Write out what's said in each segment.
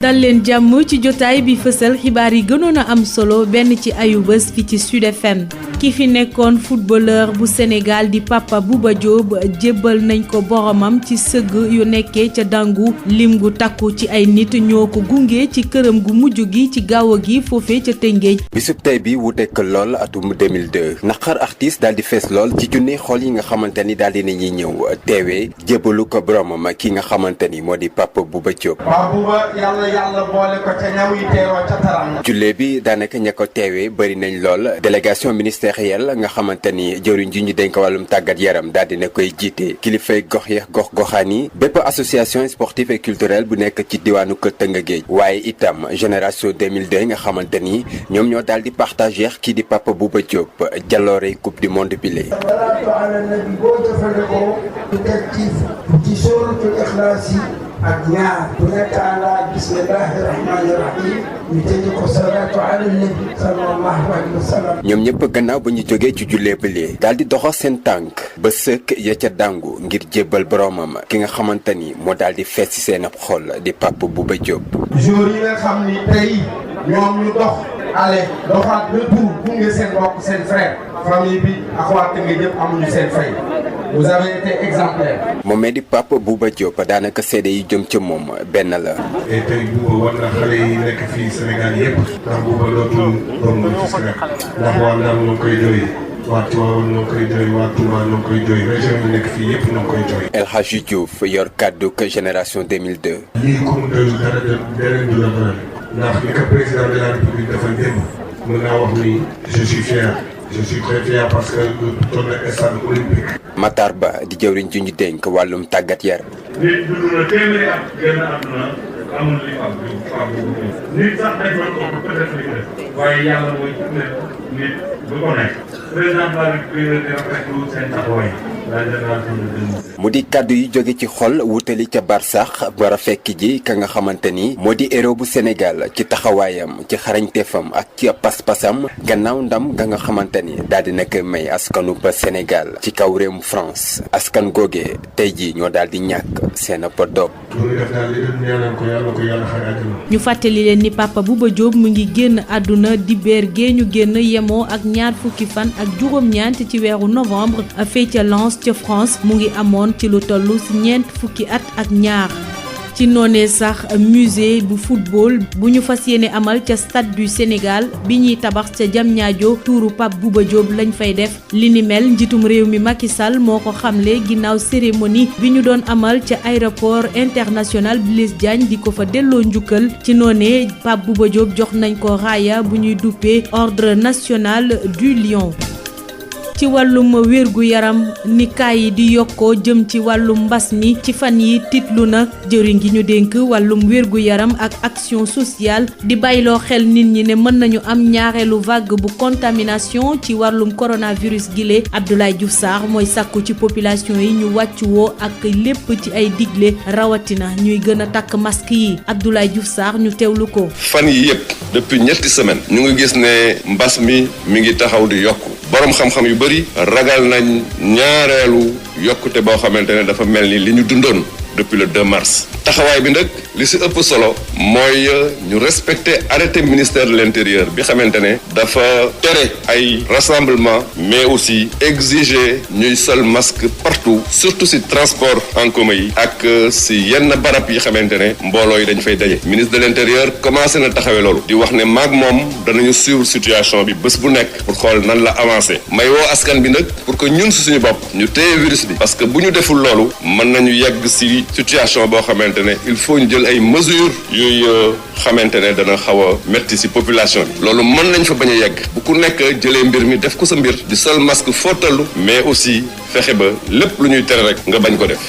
dal leen jàmm ci jotaay bi fësal xibaar yi gënoon a am solo benn ci ayu bés fi ci Sud FM ki fi nekkoon footballeur bu Sénégal di Papa Bouba Diop jébbal nañ ko boromam ci sëgg yu nekkee ca dangu lim gu takku ci ay nit ñoo ko gunge ci këram gu mujj gi ci gaaw gi foofee ca Tëngéej. bisub tey bi wuuteek lool atum 2002 naqar artiste daal di fees lool ci junni xool yi nga xamante ni daal di nañuy ñëw teewee jébbalu ko boromam ki nga xamante ni moo di Papa Bouba Diop. yàlla boole ko ca ñaw yi teewoo ca taram. jullee bi daanaka ña ko teewee bëri nañ lool délégation ministérielle nga xamante ni jëwriñ ji ñu dénk wàllum tàggat yaram daal dina koy jiite kilifay gox yeex gox-goxaan yi bépp association sportive et culturelle bu nekk ci diwaanu Kër Tëngéej waaye itam génération 2002 nga xamante ni ñoom ñoo daal di partager kii di Papa Bouba Diop jaloore coupe du monde bi lee. ak ñaar bu nekk ala bismillahi rahmani rahim ñu tëj ko salaatu ala nabi sallallahu alayhi wa sallam. ñoom ñëpp gannaaw ba ñu jógee ci jullee bële daal di doxal seen tànk ba sëkk ya ca dàngu ngir jébbal boromam ki nga xamante ni moo daal di fees ci seen ab xol di Papa Bouba Diop. jour yi nga xam ni tey ñoom ñu dox ale doxaat le tour gunge seen mbokk seen frère famille bi ak waa Tëngéej yëpp amuñu seen fay. vous avez été exemplaire. moom di Papa Bouba Diop daanaka seede yi jëm ca moom benn la. et tey Bouba war na xale yi nekk fii Sénégal yëpp ndax Bouba dootul doom la ci Sénégal ndax waa Ndar ñoo koy jooy waa Tivaouane ñoo koy jooy waa Touba ñoo koy jooy région yi nekk fii yëpp ñoo koy jooy. El Hadji Diouf yor kàddu ko génération 2002. lii ku mu doyul dara beneen du la bëri ndax li ko président de la République dafa démb mën naa wax ni je suis fier. je suis très fier parce que toll na stade olympique. Matar Ba di jëwriñ ju ñu dénk wàllum tàggat yaram. nit dund na téeméeri at génn àdduna amul li am nit sax defoon ko peut-être li ko def waaye yàlla mooy nit bu ko nekk président de la République di rafetlu seen taxawaay la génération de mu di kàddu yu jóge ci xol wutali ca barsax war a fekk ji ka nga xamante ni moo di héros bu Sénégal ci taxawaayam ci xarañteefam ak ci pas-pasam gannaaw ndam ga nga xamante ni daal di nekk may askanu ba Sénégal ci kaw réewum France askan googee tey jii ñoo daal di ñàkk seen doom. ñu fàttali leen ni Papa Bouba Diop mu ngi génn àdduna dibéer gee ñu génn yemoo ak ñaar fukki fan ak juróom-ñeent ci weeru novembre fee ca Lens ca France mu ngi amoon ci lu toll ci ñeent fukki at ak ñaar. ci noonee sax musée bu football bu ñu fas yéene amal ca stade du Sénégal bi ñuy tabax ca Diamniadio tuuru Pape Bouba Diop lañ fay def li ni mel njiitum réew mi Macky Sall moo ko xamle ginnaaw cérémonie bi ñu doon amal ca aéroport international Blaise Diagne di ko fa delloo njukkal ci noonee Pape Bouba Diop jox nañ ko raaya bu ñuy duppee ordre national du Lion. ci wàllum wérgu yaram ni kaay yi di yokkoo jëm ci wàllum mbas mi ci fan yi titlu na jëriñ gi ñu dénk wàllum wérgu yaram ak action sociale di bàyyiloo xel nit ñi ne mën nañu am ñaareelu vague bu contamination ci wàllum coronavirus gile Abdoulaye Diouf Sarr mooy sàkku ci population yi ñu wàcc woo ak lépp ci ay digle rawatina ñuy gën a takk masque yi Abdoulaye Diouf Sarr ñu teewlu ko. fan yi yëpp depuis ñetti semaine ñu ngi gis ne mbas mi ngi taxaw di yokku borom xam-xam yu bëri ragal nañ ñaareelu yokkute boo xamante ne dafa mel ni li ñu dundoon depuis le 2 mars taxawaay bi nag li si ëpp solo mooy ñu respecter arrêté ministère de l'intérieur bi xamante ne dafa tere ay rassemblement mais aussi exiger ñuy sol masque partout surtout si transport en commun yi ak si yenn barab yi xamante ne mbooloo yi dañ fay daje ministre de l'intérieur commencé na taxawee loolu di wax ne maag moom danañu suivre situation bi bés bu nekk pour xool nan la avancé may woo askan bi nag pour que ñun si suñu bopp ñu téye virus bi parce que bu ñu deful loolu mën nañu yegg si situation boo xamante ne il faut ñu jël ay mesures yuy xamante ne dana xaw a metti ci population bi loolu mën nañ fa bañ a yegg bu ku nekk jëlee mbir mi def ko sa mbir di sol masque foo tallu mais aussi fexe ba lépp lu ñuy tere rek nga bañ ko def.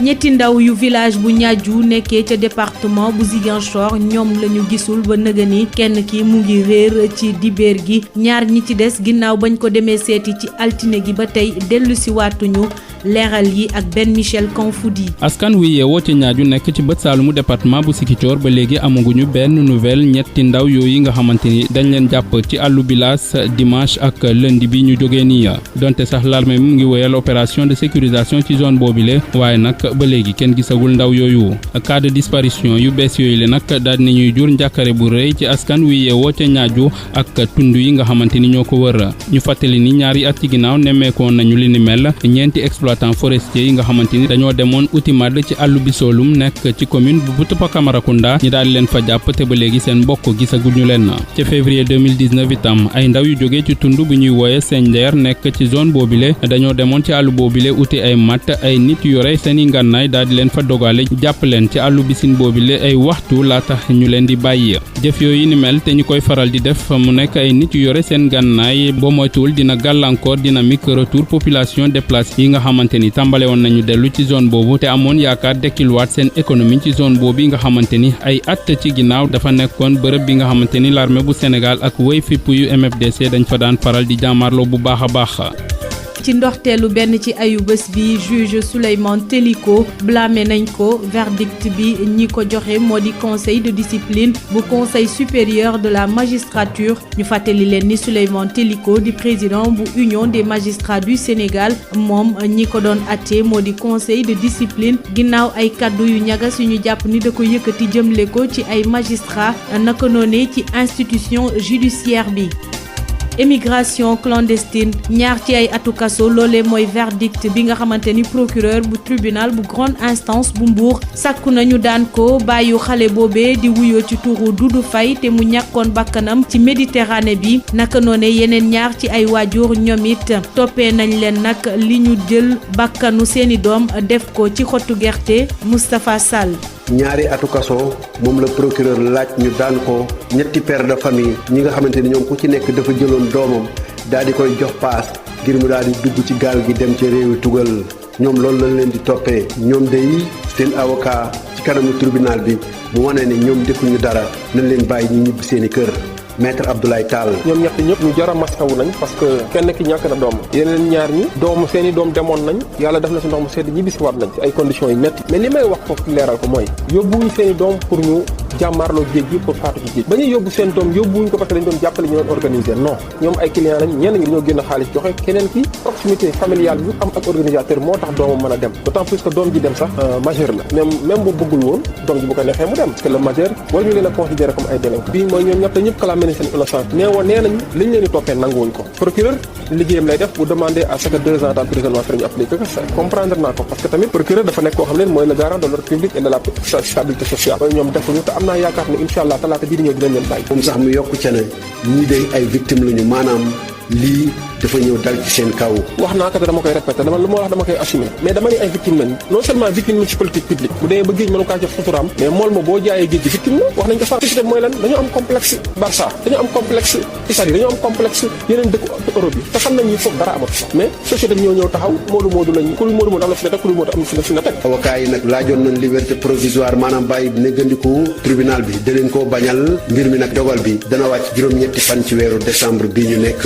ñetti ndaw yu village bu Niadiou nekkee ca département bu Ziguinchor ñoom lañu gisul ba nëgëni kenn ki mu ngi réer ci dibéer gi ñaar ñi ci des ginnaaw bañ ko demee seeti ci altine gi ba tey dellu si waatuñu leeral yi ak Ben Michel Kanfoudi. askan wi yeewoo ci ñaaju nekk ci bët saalumu département bu Sikicoor ba léegi amaguñu benn nouvelle ñetti ndaw yooyu nga xamante ni dañ leen jàpp ci àllu bilaas dimanche ak lundi bi ñu jógee nii donte sax l'armée mu ngi woyal opération de sécurisation ci zone boobile waaye nag ba léegi kenn gisagul ndaw yooyu cas de disparition yu bees yooyu le nag daal di nañuy jur njàkkare bu rëy ci askan wi yeewoo ca ñaaju ak tund yi nga xamante ni ñoo ko wër ñu fàttali ni ñaari at ci ginnaaw nemmeekoon nañu li ni mel ñeenti exploitant forestier yi nga xamante ni dañoo demoon uti màdd ci àllu bi soolum nekk ci commune bu Boutoupa Camaracounda ñi daal di leen fa jàpp te ba léegi seen mbokk gisagul ñu leen ca février 2019 itam ay ndaw yu jógee ci tund bu ñuy wooye Sendeer nekk ci zone boobile dañoo demoon ci àllu boobile uti ay matt ay nit yore seeni ngànnaay daal di leen fa dogale jàpp leen ci àllu bisin boobile ay waxtu laata ñu leen di bàyyi jëf yooyu ni mel te ñu koy faral di def mu nekk ay nit yu yore seen ngànnaay boo moytuwul dina gàllankoor dynamique retour population déplacée yi nga xamante ni tàmbale woon nañu dellu ci zone boobu te amoon yaakaar dekkiluwaat seen économie ci zone boobu yi nga xamante ni ay at ci ginnaaw dafa nekkoon bërëb bi nga xamante ni l'armée bu Sénégal ak wéy fipp yu MFDC dañ fa daan faral di jàmmarloo bu baax a baax. ci ndorteelu benn ci ayu bés bi juge Souleymane Teliko blâmé nañ ko verdict bi ñi ko joxe moo di conseil de discipline bu conseil supérieur de la magistrature ñu fàttali leen ni Souleymane Teliko di président bu union des magistrats du Sénégal moom ñi ko doon atte moo di conseil de discipline ginnaaw ay kaddu yu ñagas yu ñu jàpp ni da ko yëkkati jëmle ko ci ay magistrats naka noone ci institution judiciaire bi. émigration clandestine ñaar ci ay atu kaso loolee mooy verdict bi nga xamante ni procureur bu tribunal bu grande instance bu Mbour sàkku nañu daan ko bàyyu xale boobee di wuyoo ci turu Doudou Faye te mu ñàkkoon bakkanam ci Méditerranée bi naka noone yeneen ñaar ci ay waajur ñoom it toppee nañ leen nag li ñu jël bakkanu seeni doom def ko ci xottu gerte Moustapha Sall. ñaari atu kaso moom la procureur laaj ñu daan ko ñetti père de famille ñi nga xamante ni ñoom ku ci nekk dafa jëloon doomam daal di koy jox paas ngir mu daal di dugg ci gaal gi dem ci réewi tugal ñoom loolu lañ leen di toppee ñoom day seen avocat ci kanamu tribunal bi mu wane ne ñoom defuñu dara nañ leen bàyyi ñu ñibbi seeni kër. Maître Abdoulaye Tall. ñoom ñett ñëpp ñu jar a maskawu nañ parce que kenn ki ñàkk na doom yeneen ñaar ñi doom seeni doom demoon nañ yàlla def na si ndox mu sedd ñibbi si waat nañ ci ay conditions yu métti mais li may wax foofu leeral ko mooy yóbbuwuñ seeni doom pour ñu jàmmaarloo géej gi pour faatu ci géej ba ñuy yóbbu seen doom yóbbuwuñ ko parce que dañ doon jàppale ñu doon organiser non ñoom ay client lañ ñenn ñi dañoo génn xaalis joxe keneen ki proximité familiale bi am ak organisateur moo tax doomam mën a dem d'autant plus que doom ji dem sax majeur la même bu bëggul woon doom ji bu ko neexee mu dem parce que le majeur war ñu leen a considérer comme ay délinquant bii mooy ñoom ñëpp kalaame nañ seen innocence nee nañ liñ leen di toppee nanguwuñ ko procureur liggéeyam lay def bu demander à ce que 2 ans d'emprisonnement ñu appliqué ko comprendre naa ko parce que tamit procureur dafa nekk koo xam ne mooy le garant de l'ordre public et de la stabilité sociale mooy ñoom defuñu te am naa yaakaar ne incha allah talaata bii di ñëw dinañ leen bàyyi. moom sax mu yokk ca ne ñii day ay victimes lañu maanaam lii dafa ñëw dal ci seen kaw. wax naa ko te dama koy répété lu ma wax dama koy assumer mais dama ne ay victime lañ non seulement victime lañ ci politique publique bu dee ba géej mënu kaa jox suturaam mais mool ma boo jaayee géej gi victime la wax nañ ko sax société mooy lan dañoo am complexe Barça dañoo am complexe Italie dañoo am complexe yeneen dëkk Europe yi te xam nañ ni foofu dara amatu sax mais société bi ñoo ñëw taxaw moodu lañ ku moodu am na fi ne teg ku moodu am na fi ne teg. avocat yi nag laajoon nañ liberté provisoire maanaam bàyyi néggandiku tribunal bi da leen koo bañal mbir mi nag dogal bi dana wàcc juróom-ñetti fan ci weeru décembre bii ñu nekk.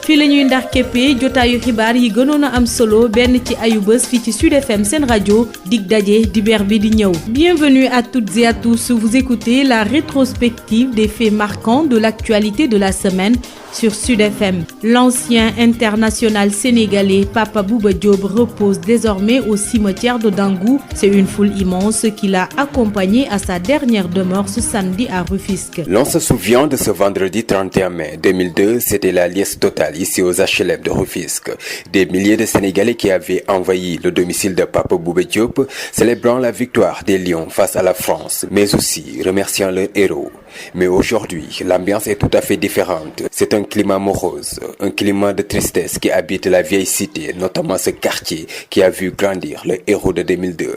fii la ñuy ndax képpee jotaayu xibaar yi gënoon a am solo benn ci ayu bés fii ci Sud FM seen rajo dig daje dibeer bi di ñëw. Bienvenue à toutes et à tous, vous écoutez la rétrospective des faits marquants de l'actualité de la semaine sur Sud FM. L'ancien international sénégalais Papa Bouba Diop repose désormais au cimetière de Dangou. C'est une foule immense qui l'a accompagné à sa dernière demeure ce samedi à Rufisque. L'on se souvient de ce vendredi 31 mai 2002, c'était la liesse totale ici aux HLM de Rufisque. Des milliers de Sénégalais qui avaient envahi le domicile de Papa Bouba Diop, célébrant la victoire des Lions face à la France, mais aussi remerciant leurs héros. Mais aujourd'hui, l'ambiance est tout à fait différente. C'est un climat morose, un climat de tristesse qui habite la vieille cité, notamment ce quartier qui a vu grandir le héros de 2002.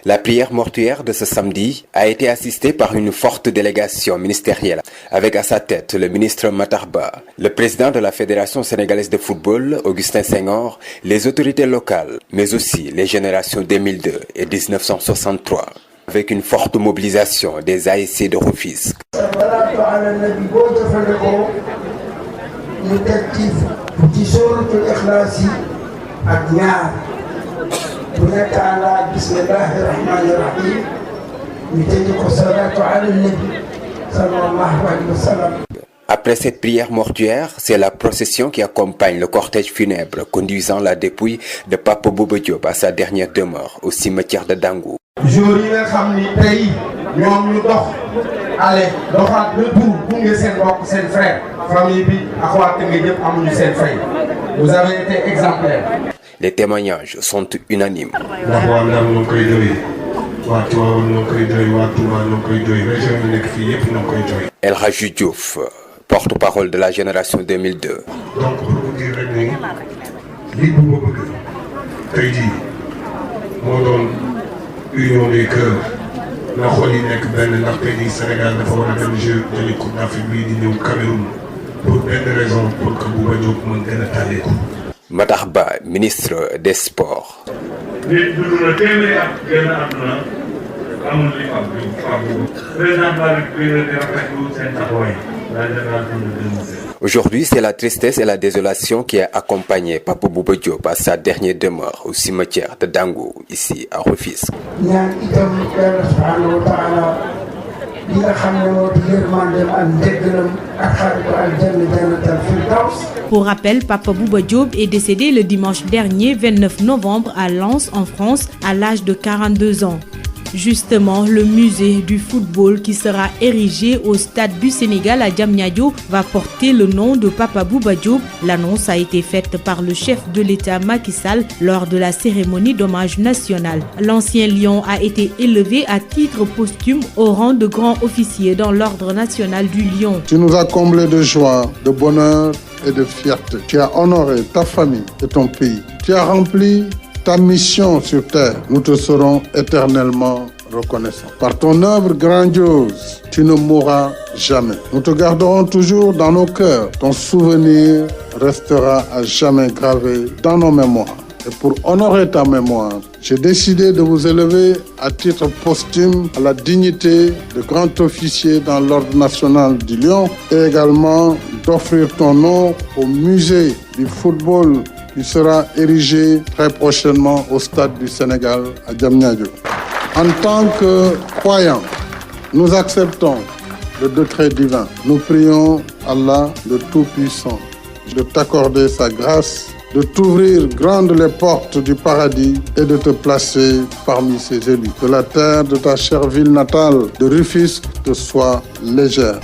La prière mortuaire de ce samedi a été assistée par une forte délégation ministérielle, avec à sa tête le ministre Matar Ba, le président de la Fédération sénégalaise de football, Augustin Senghor, les autorités locales, mais aussi les générations 2002 et 1963. Avec une forte mobilisation des ASC de Rufisque. ñu teg ci sóoratul Ixlaas yi ak ñaar bu nekk àndaa bismillahi rahmani rahim ñu tëj ko salaatu ala nabi sallallahu alayhi wa sallam. Après cette prière mortuaire, c'est la procession qui accompagne le cortège funèbre conduisant la dépouille de Papa Bouba Diop à sa dernière demeure au cimetière de Dangu. jour yi nga xam ni tey ñoom ñu dox ale doxaat le tour gunge seen mbokk seen frère famille bi ak waa Tëngéej yëpp amuñu seen fay. Vous avez été exemplaires. Les témoignages sont unanimes. ndax waa Ndar ñoo koy jooy waa Tivaouane ñoo koy jooy waa Touba ñoo koy jooy région yi nekk fii yëpp ñoo koy jooy. El Hadji Diouf, porte-parole de la génération 2002. donc pour vous dire rek ni lii bu ma bëgg tey jii moo doon union des cœurs na xool yi nekk benn ndax tey jii Sénégal dafa war a dem jeu jëli Coupe d'Afrique bii di ñëw Cameroun pour benn raison pour que Bouba Diop mën gën a tàlleeku. Matar Ba, ministre des Sports. nit dund na téeméeri at génn àdduna amul li am lu faamu président de la République di rafetlu seen taxawaay la génération de 2007. Aujourd'hui, c'est la tristesse et la désolation qui a accompagné Papa Bouba Diop à sa dernière demeure au cimetière de Dangu, ici à Rufisque. ñaan itam Yàlla subhanahu wa taala li nga xam ne moo di yërmandeem ak njëggalam ak xarit ko aljanna jannatal firdaws. Pour rappel, Papa Bouba Diop est décédé le dimanche dernier 29 novembre à Lens en France à l'âge de 42 ans. Justement, le musée du football qui sera érigé au stade du Sénégal à Diamniadio va porter le nom de Papa Bouba Diop. L'annonce a été faite par le chef de l'État Macky Sall lors de la cérémonie d'hommage national. L'ancien lion a été élevé à titre posthume au rang de grand officier dans l'ordre national du Lion. Tu nous as comblés de joie, de bonheur et de fierté. Tu as honoré ta famille et ton pays. Tu as rempli ta mission sur terre. Nous te serons éternellement reconnaissants. Par ton œuvre grandiose, tu ne mourras jamais. Nous te garderons toujours dans nos cœurs. Ton souvenir restera à jamais gravé dans nos mémoires. Et pour honorer ta mémoire, j'ai décidé de vous élever à titre posthume à la dignité de grand officier dans l'ordre national du Lion et également d'offrir ton nom au musée du football qui sera érigé très prochainement au stade du Sénégal à Diamniadio. En tant que croyants, nous acceptons le décret divin. Nous prions Allah le Tout-Puissant de t'accorder sa grâce, de t'ouvrir grandes les portes du paradis et de te placer parmi ses élus. Que la terre de ta chère ville natale de Rufisque te soit légère.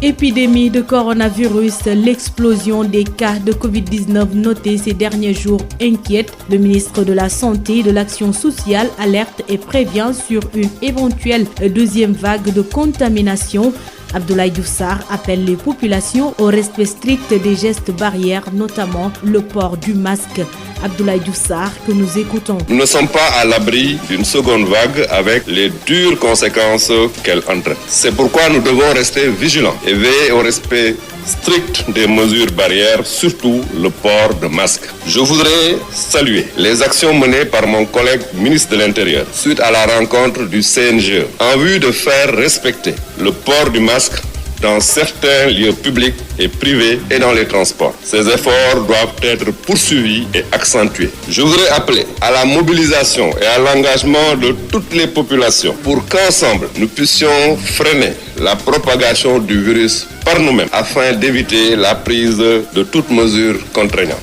Épidémie de coronavirus, l'explosion des cas de Covid-19 notés ces derniers jours inquiète. Le ministre de la Santé et de l'Action sociale alerte et prévient sur une éventuelle deuxième vague de contamination. Abdoulaye Diouf Sarr appelle les populations au respect strict des gestes barrières, notamment le port du masque. Abdoulaye Diouf Sarr, que nous écoutons. Nous ne sommes pas à l'abri d'une seconde vague avec les dures conséquences qu'elle entraîne. C'est pourquoi nous devons rester vigilants et veiller au respect strict des mesures barrières, surtout le port de masque. Je voudrais saluer les actions menées par mon collègue ministre de l'Intérieur suite à la rencontre du CNGE en vue de faire respecter le port du masque dans certains lieux publics et privés et dans les transports. Ces efforts doivent être poursuivis et accentués. Je voudrais appeler à la mobilisation et à l'engagement de toutes les populations pour qu'ensemble nous puissions freiner la propagation du virus par nous-mêmes afin d'éviter la prise de toutes mesures contraignantes.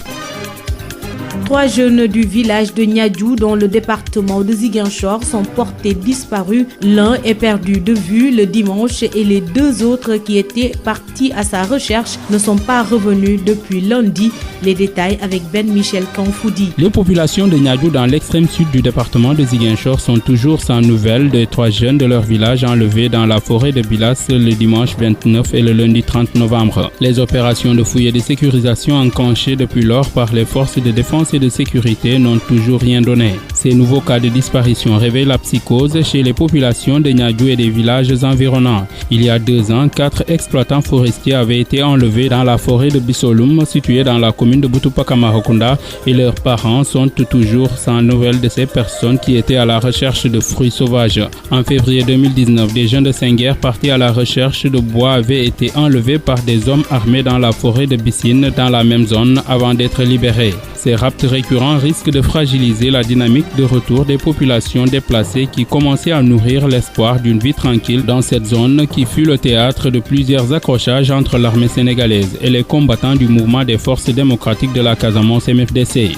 3 jeunes du village de Niadiou dans le département de Ziguinchor sont portés disparus. L'un est perdu de vue le dimanche et les 2 autres qui étaient partis à sa recherche ne sont pas revenus depuis lundi. Les détails avec Ben Michel Kanfoudi. Les populations de Niadiou dans l'extrême sud du département de Ziguinchor sont toujours sans nouvelles des 3 jeunes de leur village enlevés dans la forêt de Bilas le dimanche 29 et le lundi 30 novembre. Les opérations de fouille et de sécurisation enclenchées depuis lors par les forces de défense et de sécurité n'ont toujours rien donné. Ces nouveaux cas de disparition réveillent la psychose chez les populations de Niadiou et des villages environnants. Il y a 2 ans, 4 exploitants forestiers avaient été enlevés dans la forêt de Bissolum, située dans la commune de Boutoupa-Kamarokunda, et leurs parents sont toujours sans nouvelles de ces personnes qui étaient à la recherche de fruits sauvages. En février 2019, des jeunes de Senghor partis à la recherche de bois avaient été enlevés par des hommes armés dans la forêt de Bissine, dans la même zone, avant d'être libérés. Ces rapts récurrents risquent de fragiliser la dynamique de retour des populations déplacées qui commençaient à nourrir l'espoir d'une vie tranquille dans cette zone qui fut le théâtre de plusieurs accrochages entre l'armée sénégalaise et les combattants du mouvement des forces démocratiques de la Casamance MFDC.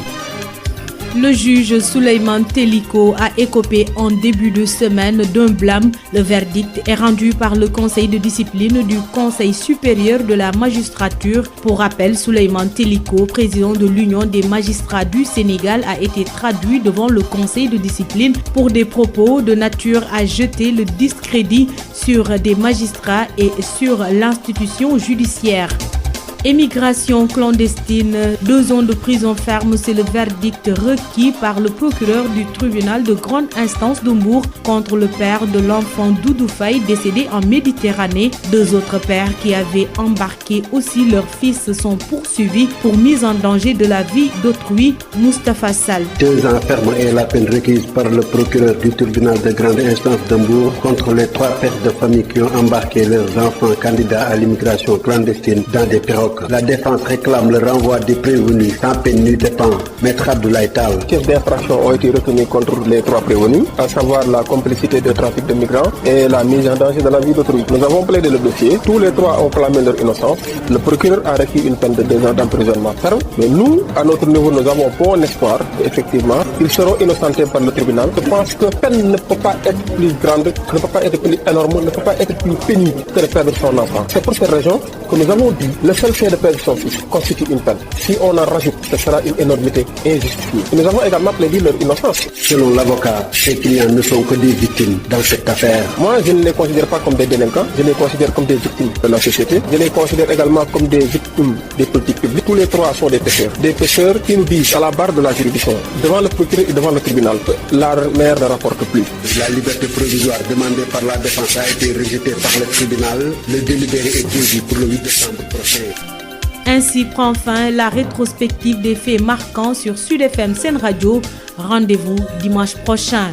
Le juge Souleymane Teliko a écopé en début de semaine d'un blâme. Le verdict est rendu par le conseil de discipline du Conseil supérieur de la magistrature. Pour rappel, Souleymane Teliko, président de l'Union des magistrats du Sénégal, a été traduit devant le conseil de discipline pour des propos de nature à jeter le discrédit sur des magistrats et sur l'institution judiciaire. Émigration clandestine, 2 ans de prison ferme, c'est le verdict requis par le procureur du tribunal de grande instance de Mbour contre le père de l'enfant Doudou Faye décédé en Méditerranée. 2 autres pères qui avaient embarqué aussi leurs fils sont poursuivis pour mise en danger de la vie d'autrui. Moustapha Sall. 2 ans ferme est la peine requise par le procureur du tribunal de grande instance de Mbour contre les 3 pères de famille qui ont embarqué leurs enfants candidats à l'immigration clandestine dans des pirogues. La défense réclame le renvoi des prévenus sans peine ni dépens. Maître Abdoulaye Tal. Chefs d'infraction ont été retenus contre les 3 prévenus, à savoir la complicité de trafic de migrants et la mise en danger de la vie d'autrui. Nous avons plaidé le dossier. Tous les 3 ont clamé leur innocence. Le procureur a requis une peine de 2 ans d'emprisonnement ferme. Mais nous, à notre niveau, nous avons bon espoir, effectivement, qu'ils seront innocentés par le tribunal. Je pense que la peine ne peut pas être plus grande, ne peut pas être plus énorme, ne peut pas être plus pénible que de perdre son enfant. C'est pour cette raison que nous avons dit le seul fait de perdre son fils constitue une peine. Si on en rajoute, ce sera une énormité injustifiée. Et nous avons également plaidé leur innocence. Selon l'avocat, ces clients ne sont que des victimes dans cette affaire. Moi, je ne les considère pas comme des délinquants, je les considère comme des victimes de la société. Je les considère également comme des victimes des politiques publiques. Tous les 3 sont des pécheurs. Des pécheurs qui nous disent à la barre de la juridiction, devant le procureur et devant le tribunal, la mère ne rapporte plus. La liberté provisoire demandée par la défense a été rejetée par le tribunal. Le délibéré est prévu pour le 8 décembre prochain. Ainsi prend fin la rétrospective des faits marquants sur Sud FM Sen Radio. Rendez-vous dimanche prochain.